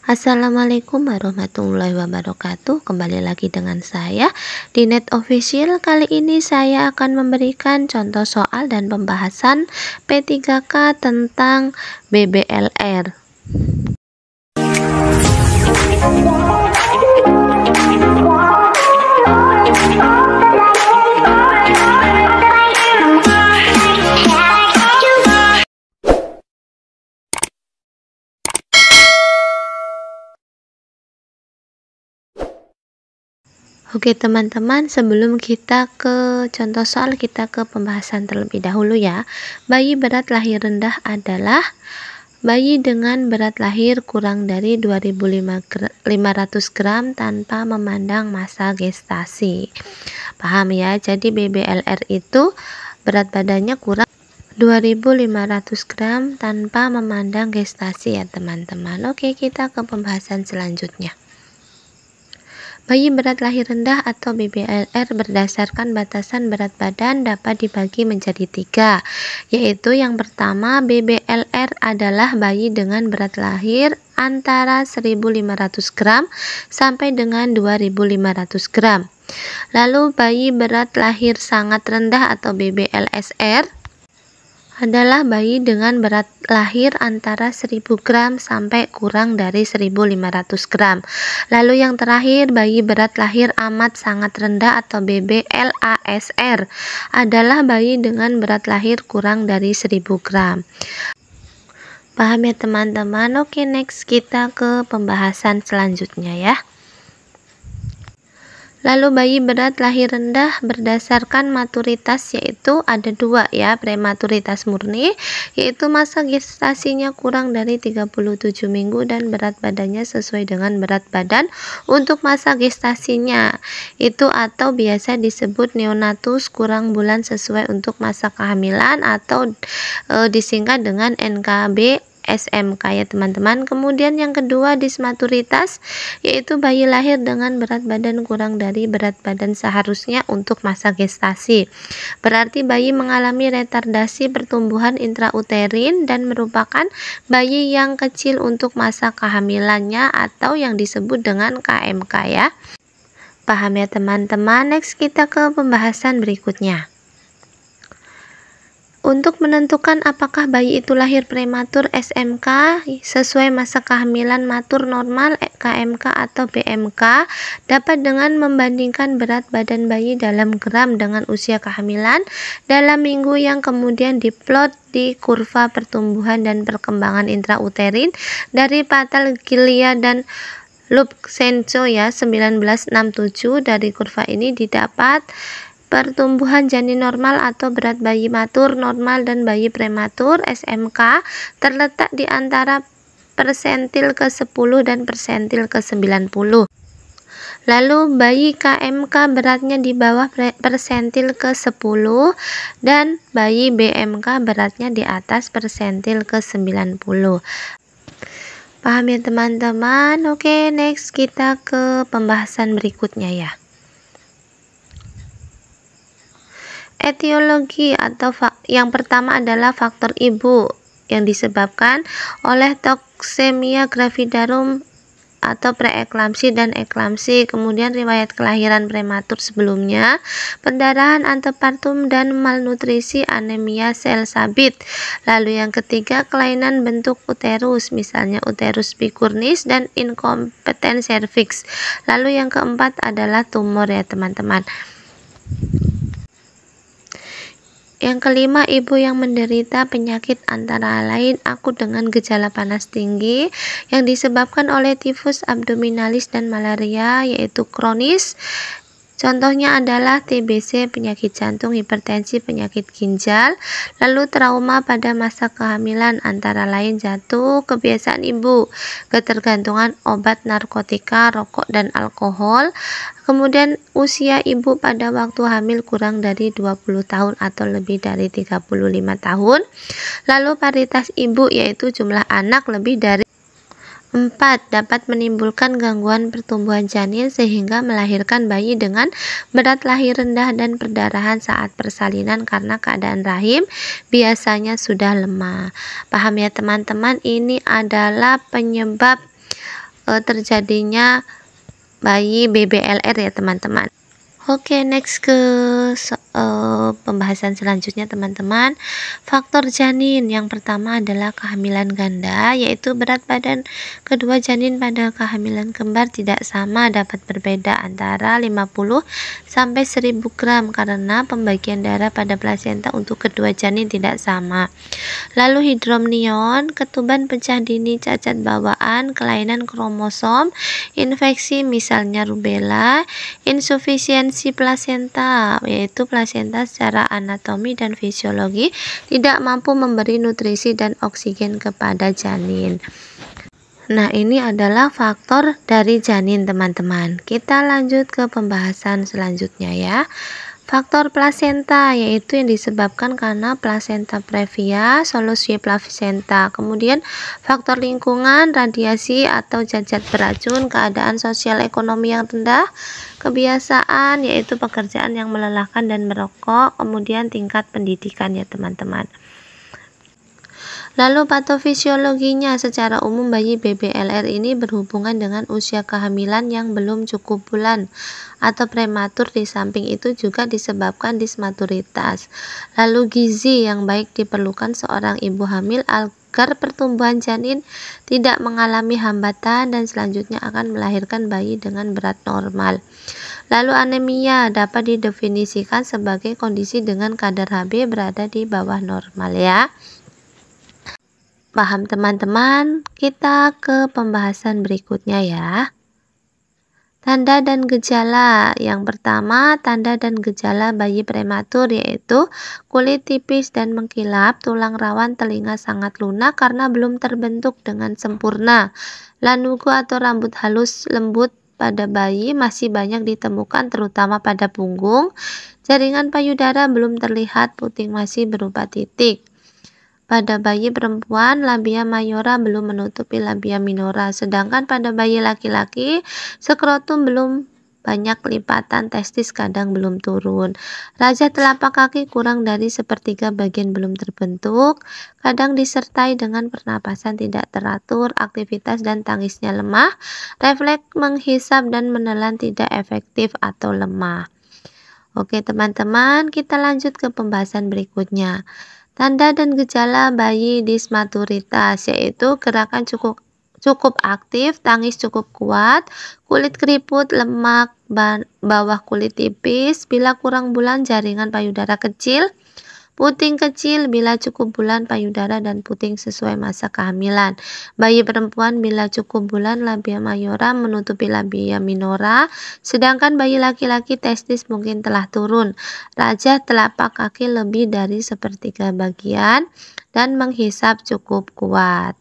Assalamualaikum warahmatullahi wabarakatuh. Kembali lagi dengan saya di Net Official. Kali ini saya akan memberikan contoh soal dan pembahasan P3K tentang BBLR. Oke teman-teman, sebelum kita ke contoh soal, kita ke pembahasan terlebih dahulu ya. Bayi berat lahir rendah adalah bayi dengan berat lahir kurang dari 2500 gram tanpa memandang masa gestasi. Paham ya? Jadi BBLR itu berat badannya kurang 2500 gram tanpa memandang gestasi ya teman-teman. Oke, kita ke pembahasan selanjutnya. Bayi berat lahir rendah atau BBLR berdasarkan batasan berat badan dapat dibagi menjadi 3, yaitu yang pertama, BBLR adalah bayi dengan berat lahir antara 1500 gram sampai dengan 2500 gram. Lalu bayi berat lahir sangat rendah atau BBLSR adalah bayi dengan berat lahir antara 1000 gram sampai kurang dari 1500 gram. Lalu yang terakhir, bayi berat lahir amat sangat rendah atau BBLASR adalah bayi dengan berat lahir kurang dari 1000 gram. Paham ya teman-teman? Oke, next kita ke pembahasan selanjutnya ya. Lalu bayi berat lahir rendah berdasarkan maturitas, yaitu ada 2 ya, prematuritas murni, yaitu masa gestasinya kurang dari 37 minggu dan berat badannya sesuai dengan berat badan untuk masa gestasinya itu, atau biasa disebut neonatus kurang bulan sesuai untuk masa kehamilan, atau disingkat dengan NKB SMK ya teman-teman. Kemudian yang kedua, dismaturitas, yaitu bayi lahir dengan berat badan kurang dari berat badan seharusnya untuk masa gestasi. Berarti bayi mengalami retardasi pertumbuhan intrauterin dan merupakan bayi yang kecil untuk masa kehamilannya atau yang disebut dengan KMK ya. Paham ya teman-teman? Next kita ke pembahasan berikutnya. Untuk menentukan apakah bayi itu lahir prematur SMK sesuai masa kehamilan matur normal KMK atau BMK dapat dengan membandingkan berat badan bayi dalam gram dengan usia kehamilan dalam minggu yang kemudian diplot di kurva pertumbuhan dan perkembangan intrauterin dari Patel-Gilia dan Lubchenco ya 1967. Dari kurva ini didapat pertumbuhan janin normal atau berat bayi matur normal dan bayi prematur SMK terletak di antara persentil ke-10 dan persentil ke-90. Lalu bayi KMK beratnya di bawah persentil ke-10 dan bayi BMK beratnya di atas persentil ke-90. Paham ya teman-teman? Oke, next kita ke pembahasan berikutnya ya. Etiologi atau yang pertama adalah faktor ibu yang disebabkan oleh toksemia gravidarum atau preeklamsi dan eklamsi, kemudian riwayat kelahiran prematur sebelumnya, pendarahan antepartum dan malnutrisi, anemia sel sabit. Lalu yang ketiga, kelainan bentuk uterus, misalnya uterus pikurnis dan inkompeten serviks. Lalu yang keempat adalah tumor ya teman-teman. Yang kelima, ibu yang menderita penyakit antara lain akut dengan gejala panas tinggi yang disebabkan oleh tifus abdominalis dan malaria, yaitu kronis. Contohnya adalah TBC, penyakit jantung, hipertensi, penyakit ginjal. Lalu trauma pada masa kehamilan antara lain jatuh, kebiasaan ibu, ketergantungan obat, narkotika, rokok, dan alkohol. Kemudian usia ibu pada waktu hamil kurang dari 20 tahun atau lebih dari 35 tahun. Lalu paritas ibu, yaitu jumlah anak lebih dari 4, dapat menimbulkan gangguan pertumbuhan janin sehingga melahirkan bayi dengan berat lahir rendah dan perdarahan saat persalinan karena keadaan rahim biasanya sudah lemah. Paham ya teman-teman? Ini adalah penyebab terjadinya bayi BBLR ya teman-teman. Oke, next ke pembahasan selanjutnya teman-teman. Faktor janin yang pertama adalah kehamilan ganda, yaitu berat badan kedua janin pada kehamilan kembar tidak sama, dapat berbeda antara 50 sampai 1000 gram karena pembagian darah pada plasenta untuk kedua janin tidak sama. Lalu hidromnion, ketuban pecah dini, cacat bawaan, kelainan kromosom, infeksi misalnya rubella, insufisiensi plasenta, yaitu plasenta secara anatomi dan fisiologi tidak mampu memberi nutrisi dan oksigen kepada janin. Nah, ini adalah faktor dari janin teman-teman. Kita lanjut ke pembahasan selanjutnya ya. Faktor plasenta, yaitu yang disebabkan karena plasenta previa, solusi plasenta. Kemudian faktor lingkungan, radiasi atau zat beracun, keadaan sosial ekonomi yang rendah, kebiasaan yaitu pekerjaan yang melelahkan dan merokok, kemudian tingkat pendidikan ya teman-teman. Lalu patofisiologinya, secara umum bayi BBLR ini berhubungan dengan usia kehamilan yang belum cukup bulan atau prematur. Di samping itu juga disebabkan dismaturitas. Lalu gizi yang baik diperlukan seorang ibu hamil agar pertumbuhan janin tidak mengalami hambatan dan selanjutnya akan melahirkan bayi dengan berat normal. Lalu anemia dapat didefinisikan sebagai kondisi dengan kadar Hb berada di bawah normal ya. Paham teman-teman? Kita ke pembahasan berikutnya ya. Tanda dan gejala. Yang pertama, tanda dan gejala bayi prematur yaitu kulit tipis dan mengkilap, tulang rawan, telinga sangat lunak karena belum terbentuk dengan sempurna. Lanugo atau rambut halus lembut pada bayi masih banyak ditemukan terutama pada punggung. Jaringan payudara belum terlihat, puting masih berupa titik. Pada bayi perempuan, labia mayora belum menutupi labia minora, sedangkan pada bayi laki-laki, skrotum belum banyak lipatan, testis kadang belum turun. Raja telapak kaki kurang dari sepertiga bagian belum terbentuk, kadang disertai dengan pernapasan tidak teratur, aktivitas dan tangisnya lemah, refleks menghisap dan menelan tidak efektif atau lemah. Oke teman-teman, kita lanjut ke pembahasan berikutnya. Tanda dan gejala bayi dismaturitas yaitu gerakan cukup aktif, tangis cukup kuat, kulit keriput, lemak, bawah kulit tipis, bila kurang bulan jaringan payudara kecil, puting kecil bila cukup bulan payudara dan puting sesuai masa kehamilan. Bayi perempuan bila cukup bulan labia mayora menutupi labia minora, sedangkan bayi laki-laki testis mungkin telah turun. Raja telapak kaki lebih dari sepertiga bagian dan menghisap cukup kuat.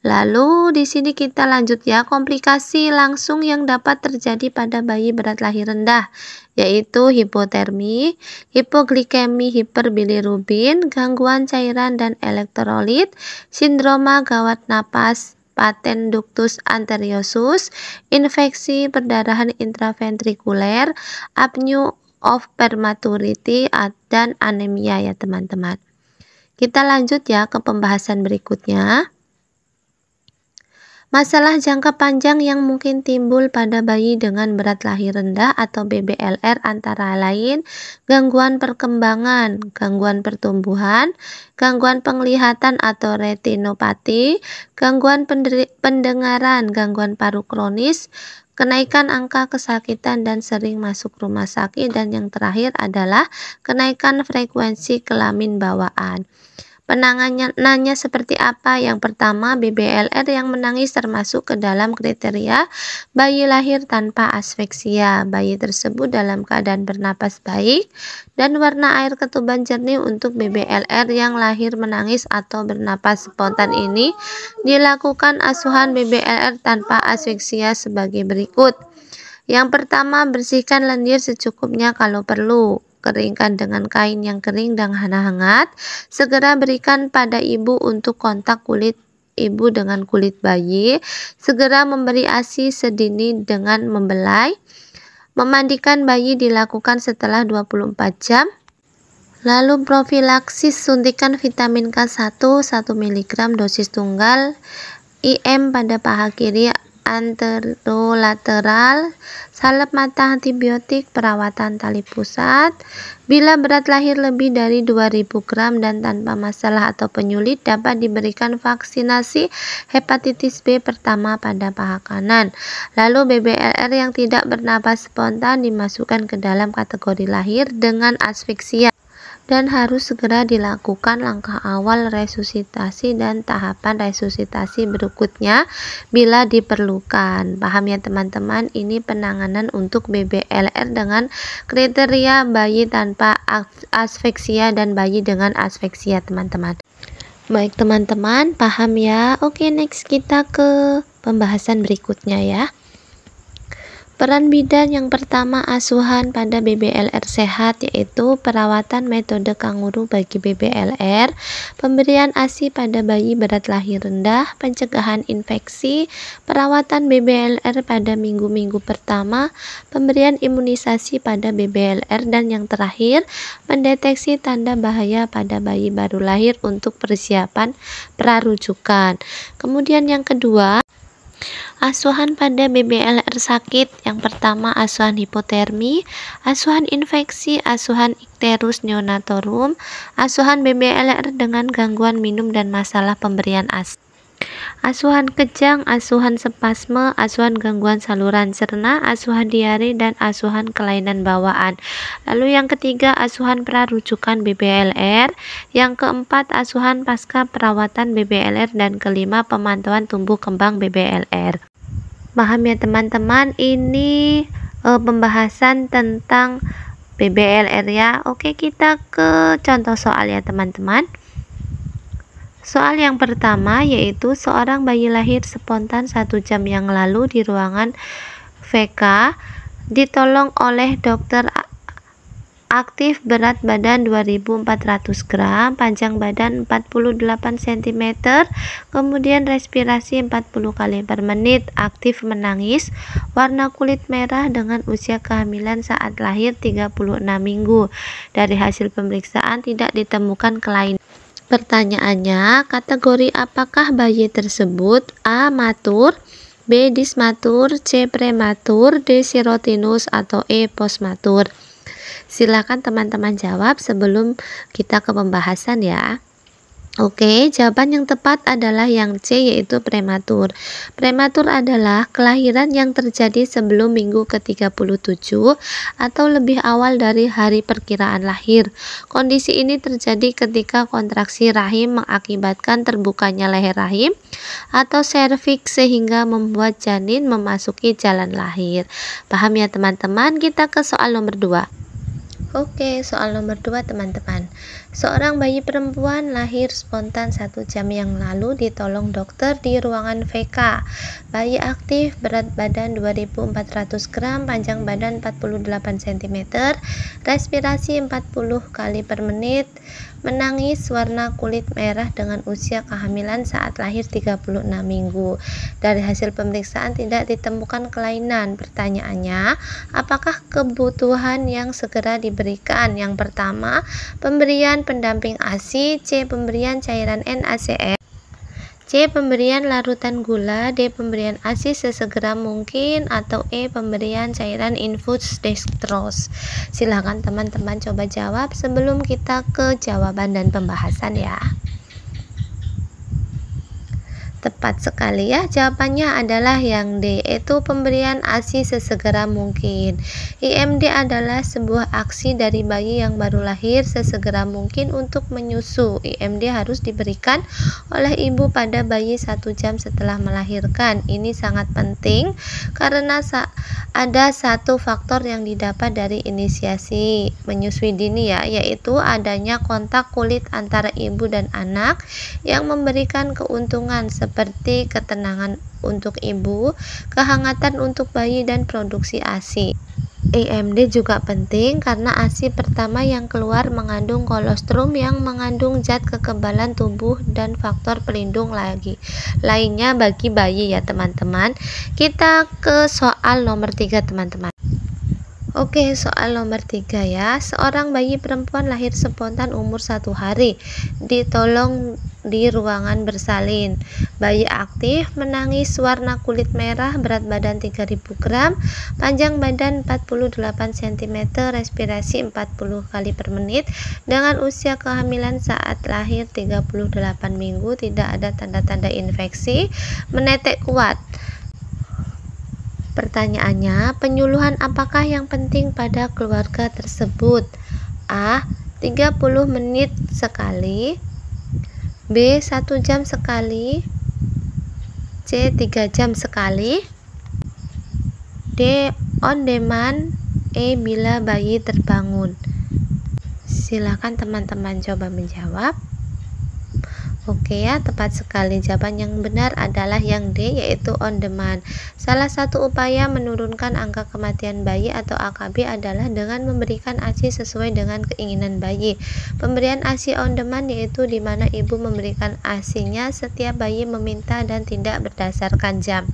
Lalu di sini kita lanjut ya, komplikasi langsung yang dapat terjadi pada bayi berat lahir rendah yaitu hipotermi, hipoglikemi, hiperbilirubin, gangguan cairan dan elektrolit, sindroma gawat napas, patent ductus arteriosus, infeksi perdarahan intraventrikuler, apnea of prematurity dan anemia ya teman-teman. Kita lanjut ya ke pembahasan berikutnya. Masalah jangka panjang yang mungkin timbul pada bayi dengan berat lahir rendah atau BBLR antara lain gangguan perkembangan, gangguan pertumbuhan, gangguan penglihatan atau retinopati, gangguan pendengaran, gangguan paru kronis, kenaikan angka kesakitan dan sering masuk rumah sakit, dan yang terakhir adalah kenaikan frekuensi kelamin bawaan. Penanganannya seperti apa? Yang pertama, BBLR yang menangis termasuk ke dalam kriteria bayi lahir tanpa asfeksia. Bayi tersebut dalam keadaan bernapas baik dan warna air ketuban jernih. Untuk BBLR yang lahir menangis atau bernapas spontan ini dilakukan asuhan BBLR tanpa asfeksia sebagai berikut. Yang pertama, bersihkan lendir secukupnya kalau perlu. Keringkan dengan kain yang kering dan hangat. Segera berikan pada ibu untuk kontak kulit ibu dengan kulit bayi. Segera memberi ASI sedini dengan membelai. Memandikan bayi dilakukan setelah 24 jam. Lalu profilaksis suntikan vitamin K1 1 mg dosis tunggal IM pada paha kiri anterolateral, salep mata antibiotik, perawatan tali pusat. Bila berat lahir lebih dari 2000 gram dan tanpa masalah atau penyulit, dapat diberikan vaksinasi hepatitis B pertama pada paha kanan. Lalu BBLR yang tidak bernapas spontan dimasukkan ke dalam kategori lahir dengan asfiksia dan harus segera dilakukan langkah awal resusitasi dan tahapan resusitasi berikutnya bila diperlukan. Paham ya teman-teman, ini penanganan untuk BBLR dengan kriteria bayi tanpa asfiksia dan bayi dengan asfiksia teman-teman. Baik teman-teman, paham ya? Oke, next kita ke pembahasan berikutnya ya. Peran bidan yang pertama asuhan pada BBLR sehat, yaitu perawatan metode kanguru bagi BBLR, pemberian ASI pada bayi berat lahir rendah, pencegahan infeksi, perawatan BBLR pada minggu-minggu pertama, pemberian imunisasi pada BBLR, dan yang terakhir, mendeteksi tanda bahaya pada bayi baru lahir untuk persiapan prarujukan. Kemudian yang kedua, asuhan pada BBLR sakit. Yang pertama, asuhan hipotermi, asuhan infeksi, asuhan ikterus neonatorum, asuhan BBLR dengan gangguan minum dan masalah pemberian ASI, asuhan kejang, asuhan spasme, asuhan gangguan saluran cerna, asuhan diare, dan asuhan kelainan bawaan. Lalu yang ketiga, asuhan prarujukan BBLR. Yang keempat, asuhan pasca perawatan BBLR, dan kelima, pemantauan tumbuh kembang BBLR. Paham ya teman-teman, ini pembahasan tentang BBLR ya. Oke, kita ke contoh soal ya teman-teman. Soal yang pertama yaitu seorang bayi lahir spontan 1 jam yang lalu di ruangan VK, ditolong oleh dokter aktif, berat badan 2400 gram, panjang badan 48 cm, kemudian respirasi 40 kali per menit, aktif menangis, warna kulit merah dengan usia kehamilan saat lahir 36 minggu. Dari hasil pemeriksaan tidak ditemukan kelainan. Pertanyaannya, kategori apakah bayi tersebut? A. Matur, B. Dismatur, C. Prematur, D. Sirotinus, atau E. Postmatur. Silakan teman-teman jawab sebelum kita ke pembahasan ya. Oke, jawaban yang tepat adalah yang C, yaitu prematur. Prematur adalah kelahiran yang terjadi sebelum minggu ke-37 atau lebih awal dari hari perkiraan lahir. Kondisi ini terjadi ketika kontraksi rahim mengakibatkan terbukanya leher rahim atau serviks sehingga membuat janin memasuki jalan lahir. Paham ya teman-teman? Kita ke soal nomor 2. Oke, soal nomor 2 teman-teman. Seorang bayi perempuan lahir spontan 1 jam yang lalu ditolong dokter di ruangan VK. Bayi aktif, berat badan 2400 gram, panjang badan 48 cm, respirasi 40 kali per menit, menangis, warna kulit merah dengan usia kehamilan saat lahir 36 minggu. Dari hasil pemeriksaan tidak ditemukan kelainan. Pertanyaannya, apakah kebutuhan yang segera diberikan? Yang pertama, pemberian pendamping ASI, C. pemberian cairan NaCl, C. pemberian larutan gula, D. pemberian ASI sesegera mungkin, atau E. pemberian cairan infus dextrose. Silahkan teman-teman coba jawab sebelum kita ke jawaban dan pembahasan ya. Tepat sekali ya, jawabannya adalah yang D, yaitu pemberian ASI sesegera mungkin. IMD adalah sebuah aksi dari bayi yang baru lahir sesegera mungkin untuk menyusu. IMD harus diberikan oleh ibu pada bayi 1 jam setelah melahirkan. Ini sangat penting karena ada satu faktor yang didapat dari inisiasi menyusui dini ya, yaitu adanya kontak kulit antara ibu dan anak yang memberikan keuntungan seperti ketenangan untuk ibu, kehangatan untuk bayi, dan produksi ASI. IMD juga penting karena ASI pertama yang keluar mengandung kolostrum yang mengandung zat kekebalan tubuh dan faktor pelindung lainnya bagi bayi ya teman-teman. Kita ke soal nomor 3 teman-teman. Oke, soal nomor 3 ya. Seorang bayi perempuan lahir spontan umur 1 hari. Ditolong di ruangan bersalin. Bayi aktif, menangis, warna kulit merah, berat badan 3000 gram, panjang badan 48 cm, respirasi 40 kali per menit, dengan usia kehamilan saat lahir 38 minggu, tidak ada tanda-tanda infeksi, menetek kuat. Pertanyaannya, penyuluhan apakah yang penting pada keluarga tersebut? A. 30 menit sekali, B. 1 jam sekali, C. 3 jam sekali, D. On demand, E. Bila bayi terbangun. Silakan teman-teman coba menjawab. Oke ya, tepat sekali. Jawaban yang benar adalah yang D, yaitu on demand. Salah satu upaya menurunkan angka kematian bayi atau AKB adalah dengan memberikan ASI sesuai dengan keinginan bayi. Pemberian ASI on demand yaitu di mana ibu memberikan ASI-nya setiap bayi meminta dan tidak berdasarkan jam.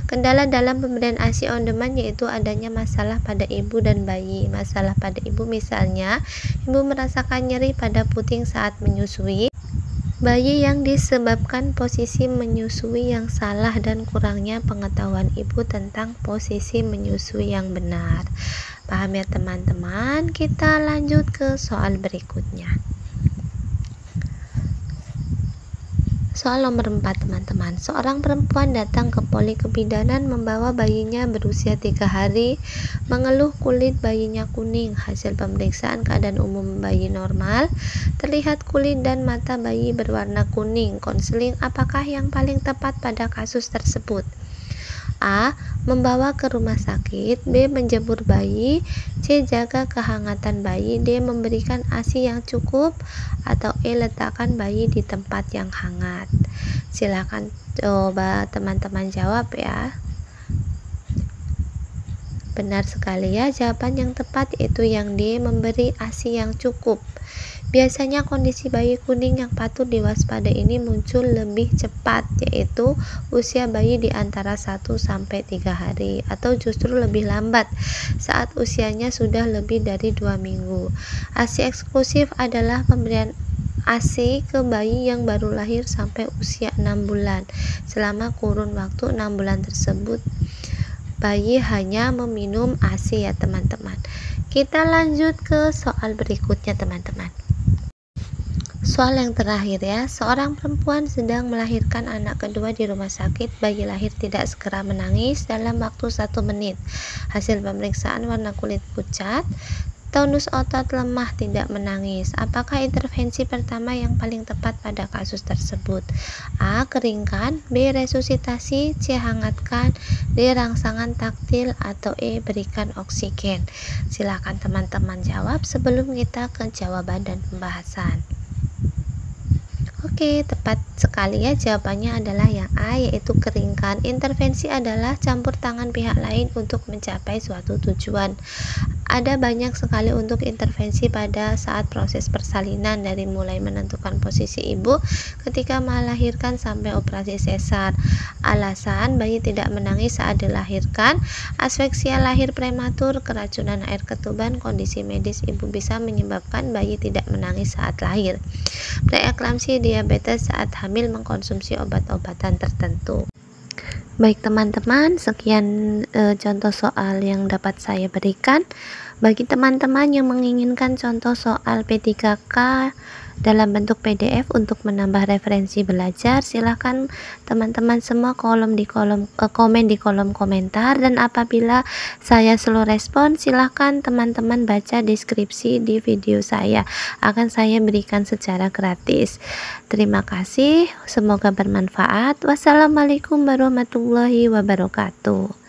Kendala dalam pemberian ASI on demand yaitu adanya masalah pada ibu dan bayi. Masalah pada ibu misalnya, ibu merasakan nyeri pada puting saat menyusui, bayi yang disebabkan posisi menyusui yang salah dan kurangnya pengetahuan ibu tentang posisi menyusui yang benar. Paham ya teman-teman? Kita lanjut ke soal berikutnya. Soal nomor 4 teman-teman. Seorang perempuan datang ke poli kebidanan membawa bayinya berusia 3 hari, mengeluh kulit bayinya kuning. Hasil pemeriksaan keadaan umum bayi normal, terlihat kulit dan mata bayi berwarna kuning. Konseling apakah yang paling tepat pada kasus tersebut? A. Membawa ke rumah sakit, B. Menjemur bayi, C. Jaga kehangatan bayi, D. Memberikan ASI yang cukup, atau E. Letakkan bayi di tempat yang hangat. Silakan coba teman-teman jawab ya. Benar sekali ya, jawaban yang tepat yaitu yang D. Memberi ASI yang cukup. Biasanya kondisi bayi kuning yang patut diwaspadai ini muncul lebih cepat, yaitu usia bayi di antara 1-3 hari, atau justru lebih lambat saat usianya sudah lebih dari 2 minggu. ASI eksklusif adalah pemberian ASI ke bayi yang baru lahir sampai usia 6 bulan. Selama kurun waktu 6 bulan tersebut, bayi hanya meminum ASI ya teman-teman. Kita lanjut ke soal berikutnya teman-teman. Soal yang terakhir ya, seorang perempuan sedang melahirkan anak kedua di rumah sakit. Bayi lahir tidak segera menangis dalam waktu 1 menit. Hasil pemeriksaan warna kulit pucat, tonus otot lemah, tidak menangis. Apakah intervensi pertama yang paling tepat pada kasus tersebut? A. Keringkan, B. Resusitasi, C. Hangatkan, D. Rangsangan taktil, atau E. Berikan oksigen. Silakan teman-teman jawab sebelum kita ke jawaban dan pembahasan. Oke, tepat sekali ya, jawabannya adalah yang A, yaitu keringkan. Intervensi adalah campur tangan pihak lain untuk mencapai suatu tujuan. Ada banyak sekali untuk intervensi pada saat proses persalinan, dari mulai menentukan posisi ibu ketika melahirkan sampai operasi sesar. Alasan bayi tidak menangis saat dilahirkan: asfiksia lahir prematur, keracunan air ketuban, kondisi medis ibu bisa menyebabkan bayi tidak menangis saat lahir, preeklamsi, diabetes saat hamil, mengkonsumsi obat-obatan tertentu. Baik teman-teman, sekian contoh soal yang dapat saya berikan. Bagi teman-teman yang menginginkan contoh soal P3K dalam bentuk PDF untuk menambah referensi belajar, silahkan teman-teman semua komen di kolom komentar, dan apabila saya slow respon, silahkan teman-teman baca deskripsi di video saya, akan saya berikan secara gratis. Terima kasih, semoga bermanfaat. Wassalamualaikum warahmatullahi wabarakatuh.